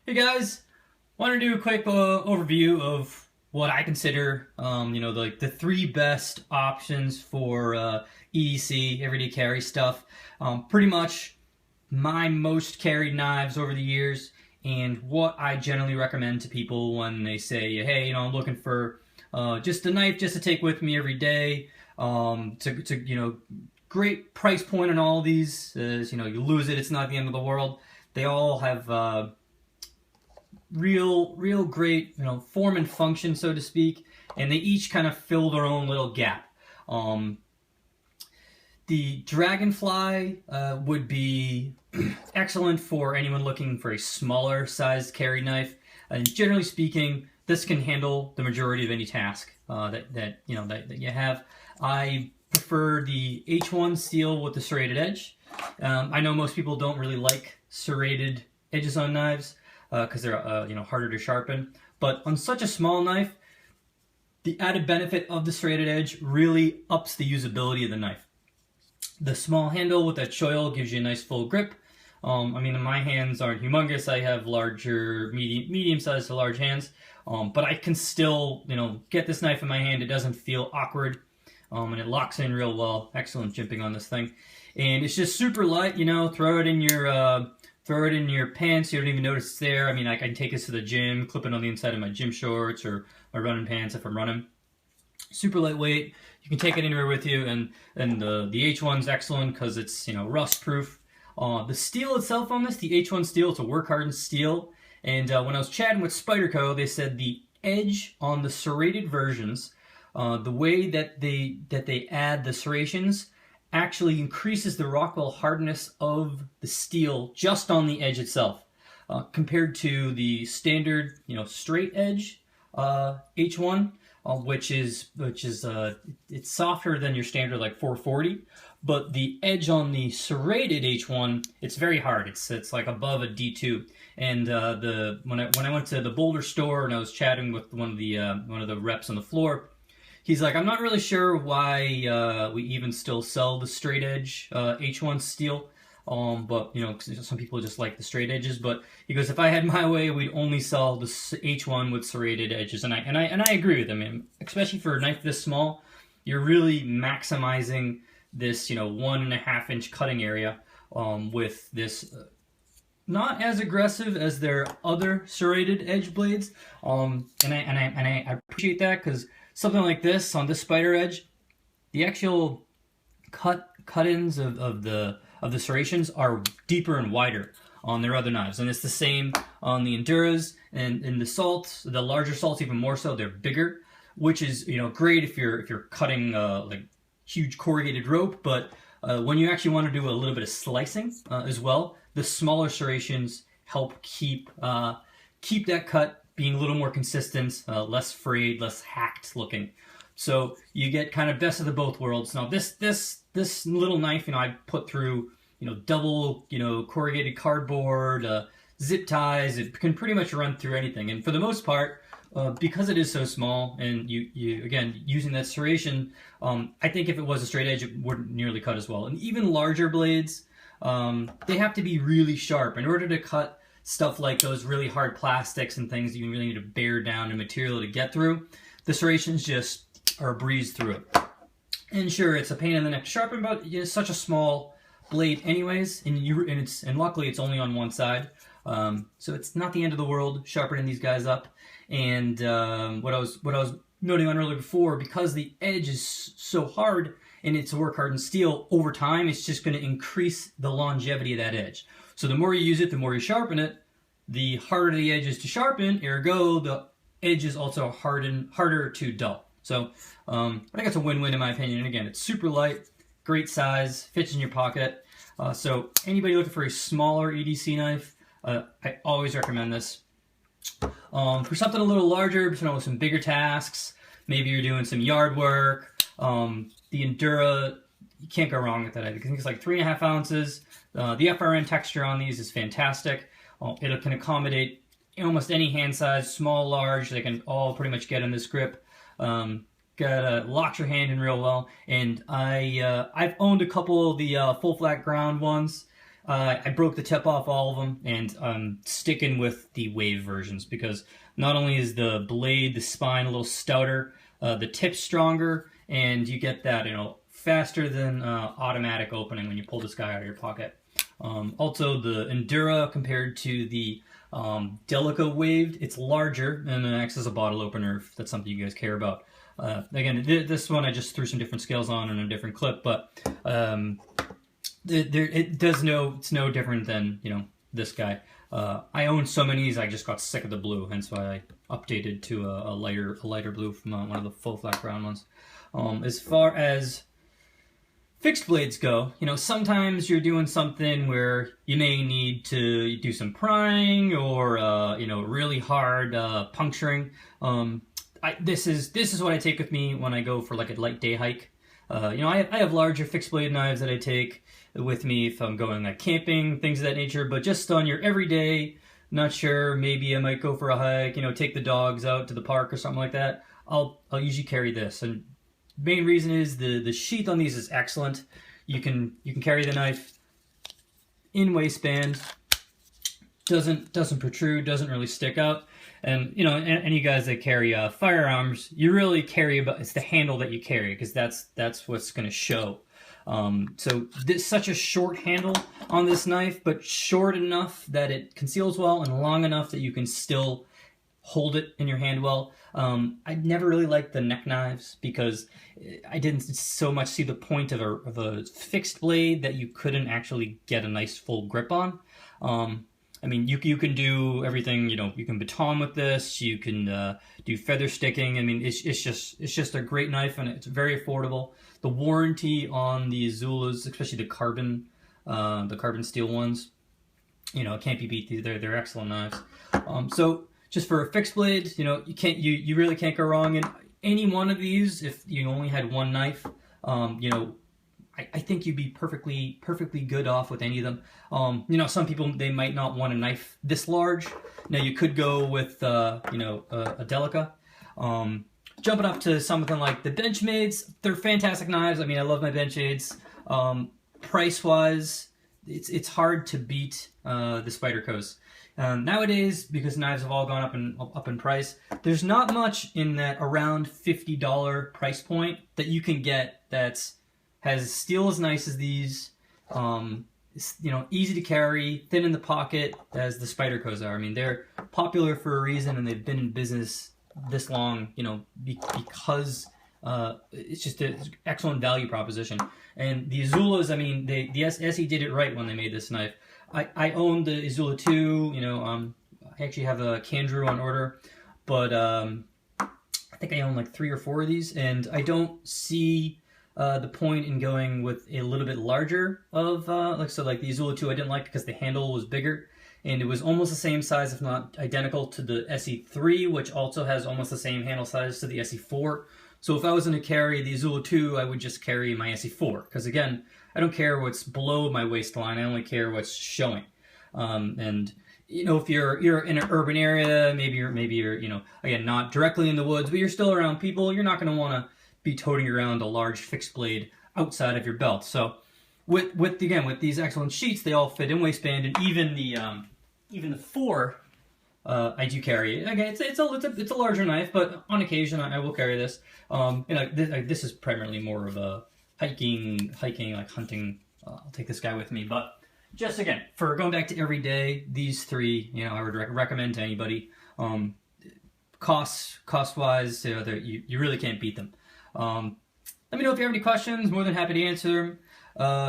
Hey guys, want to do a quick overview of what I consider, the three best options for EDC, everyday carry stuff. Pretty much my most carried knives over the years, and what I generally recommend to people when they say, hey, I'm looking for just a knife just to take with me every day. Great price point on all these. Is, you lose it, it's not the end of the world. They all have real great, form and function, so to speak, and they each kind of fill their own little gap. Um, the Dragonfly would be excellent for anyone looking for a smaller sized carry knife, and generally speaking, this can handle the majority of any task that you have. I prefer the H1 steel with the serrated edge. I know most people don't really like serrated edges on knives because they're harder to sharpen. But on such a small knife, the added benefit of the serrated edge really ups the usability of the knife. The small handle with that choil gives you a nice full grip. My hands aren't humongous. I have larger, medium-sized to large hands. But I can still, get this knife in my hand. It doesn't feel awkward, and it locks in real well. Excellent jimping on this thing, and it's just super light. Throw it in your pants. You don't even notice it's there. I can take this to the gym, clip it on the inside of my gym shorts or my running pants if I'm running. Super lightweight. You can take it anywhere with you, and the H1's excellent because it's rust proof. The steel itself on this, the H1 steel, it's a work hardened steel. And when I was chatting with Spyderco, they said the edge on the serrated versions, the way that they add the serrations, actually increases the Rockwell hardness of the steel just on the edge itself, compared to the standard, straight edge H1, which is it's softer than your standard like 440, but the edge on the serrated H1, it's very hard. It's like above a D2. And when I went to the Boulder store and I was chatting with one of the reps on the floor, he's like, I'm not really sure why we even still sell the straight edge H1 steel. But some people just like the straight edges. But he goes, if I had my way, we'd only sell the H1 with serrated edges, and I agree with him. Especially for a knife this small, you're really maximizing this 1.5 inch cutting area with this. Not as aggressive as their other serrated edge blades, and I appreciate that, because something like this on this spider edge, the actual cut-ins of the serrations are deeper and wider on their other knives, and it's the same on the Enduras, and in the salts, the larger salts even more so. They're bigger, which is great if you're cutting like huge corrugated rope, but when you actually want to do a little bit of slicing as well, the smaller serrations help keep that cut being a little more consistent, less frayed, less hacked looking. So you get kind of best of the both worlds. Now this little knife, I put through double corrugated cardboard, zip ties. It can pretty much run through anything, and for the most part, because it is so small, and you again using that serration, I think if it was a straight edge, it wouldn't nearly cut as well. And even larger blades, they have to be really sharp in order to cut stuff like those really hard plastics and things that you really need to bear down in material to get through. The serrations just are a breeze through it. And sure, it's a pain in the neck to sharpen, but it's such a small blade anyways, and luckily it's only on one side, so it's not the end of the world sharpening these guys up. And what I was noting on earlier before, because the edge is so hard and it's a work hardened steel, over time it's just going to increase the longevity of that edge. So the more you use it, the more you sharpen it, the harder the edge is to sharpen, ergo the edge is also harder to dull. So I think it's a win-win in my opinion. And again, it's super light, great size, fits in your pocket. So anybody looking for a smaller EDC knife, I always recommend this. For something a little larger, with some bigger tasks, maybe you're doing some yard work, the Endura, you can't go wrong with that. I think it's like 3.5 ounces. The FRN texture on these is fantastic. It can accommodate almost any hand size, small, large. They can all pretty much get in this grip. Locks your hand in real well. And I've owned a couple of the full flat ground ones. I broke the tip off all of them, and I'm sticking with the wave versions because not only is the blade, the spine a little stouter, the tip's stronger, and you get that, faster than automatic opening when you pull this guy out of your pocket. Also, the Endura compared to the Delica waved, it's larger and it acts as a bottle opener if that's something you guys care about. Again, this one I just threw some different scales on and a different clip, but it's no different than this guy. I own so many of these, I just got sick of the blue, hence why I updated to a lighter blue from one of the full flat ground ones. As far as fixed blades go, sometimes you're doing something where you may need to do some prying or really hard puncturing. This is what I take with me when I go for like a light day hike. I have larger fixed blade knives that I take with me if I'm going like camping, things of that nature, but just on your everyday, not sure, maybe I might go for a hike, take the dogs out to the park or something like that, I'll usually carry this. And main reason is the sheath on these is excellent. You can carry the knife in waistband, doesn't protrude, doesn't really stick out. And any guys that carry firearms, you really carry it's the handle that you carry, because that's what's going to show. So this such a short handle on this knife, but short enough that it conceals well and long enough that you can still hold it in your hand well. I never really liked the neck knives because I didn't so much see the point of a fixed blade that you couldn't actually get a nice full grip on. I mean, you can do everything, you can baton with this, you can do feather sticking. I mean, it's just a great knife, and it's very affordable. The warranty on the Azulas, especially the carbon steel ones, it can't be beat. They're excellent knives. So just for a fixed blade, you really can't go wrong in any one of these. If you only had one knife, I think you'd be perfectly good off with any of them. Some people, they might not want a knife this large. Now you could go with a Delica. Jumping up to something like the Benchmades, they're fantastic knives. I mean, I love my Benchmades. Price-wise, it's hard to beat the Spydercos. Nowadays, because knives have all gone up in price, there's not much in that around $50 price point that you can get has steel as nice as these, easy to carry, thin in the pocket as the Spydercos are. I mean, they're popular for a reason, and they've been in business this long, because it's just an excellent value proposition. And the Azulas, I mean, the SE did it right when they made this knife. I own the Azula 2, I actually have a Candrew on order, but I think I own like 3 or 4 of these, and I don't see the point in going with a little bit larger of, like the Azula 2 I didn't like because the handle was bigger, and it was almost the same size, if not identical, to the SE3, which also has almost the same handle size to the SE4. So if I was going to carry the Azula 2, I would just carry my SE4, because again, I don't care what's below my waistline, I only care what's showing. And if you're in an urban area, maybe you're again, not directly in the woods, but you're still around people, you're not going to want to be toting around a large fixed blade outside of your belt. So with these excellent sheets, they all fit in waistband, and even the 4 I do carry. Okay, it's a larger knife, but on occasion I will carry this. This is primarily more of a hiking like hunting. I'll take this guy with me, but just again for going back to everyday, these 3 I would recommend to anybody. Cost wise, you really can't beat them. Let me know if you have any questions. More than happy to answer them.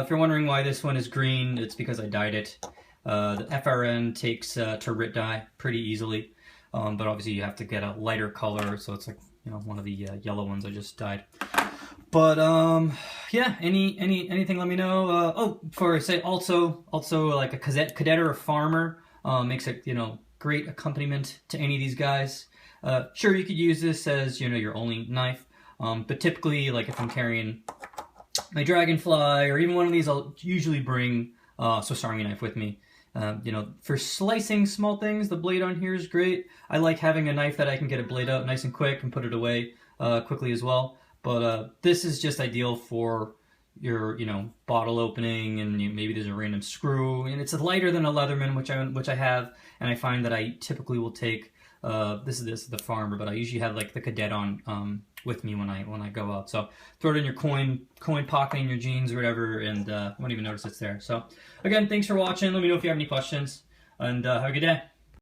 If you're wondering why this one is green, it's because I dyed it. The FRN takes Territ dye pretty easily, but obviously you have to get a lighter color, so it's like one of the yellow ones I just dyed. But yeah, anything, let me know. Before I say, also like a cadet or a farmer makes a great accompaniment to any of these guys. Sure, you could use this as your only knife. But typically, like if I'm carrying my Dragonfly or even one of these, I'll usually bring Swiss Army knife with me. For slicing small things, the blade on here is great. I like having a knife that I can get a blade out nice and quick and put it away quickly as well. But this is just ideal for your bottle opening, and maybe there's a random screw, and it's lighter than a Leatherman, which I have, and I find that I typically will take this is the Farmer, but I usually have like the Cadet on with me when I go out. So throw it in your coin pocket in your jeans or whatever, and won't even notice it's there. So again, thanks for watching. Let me know if you have any questions, and have a good day.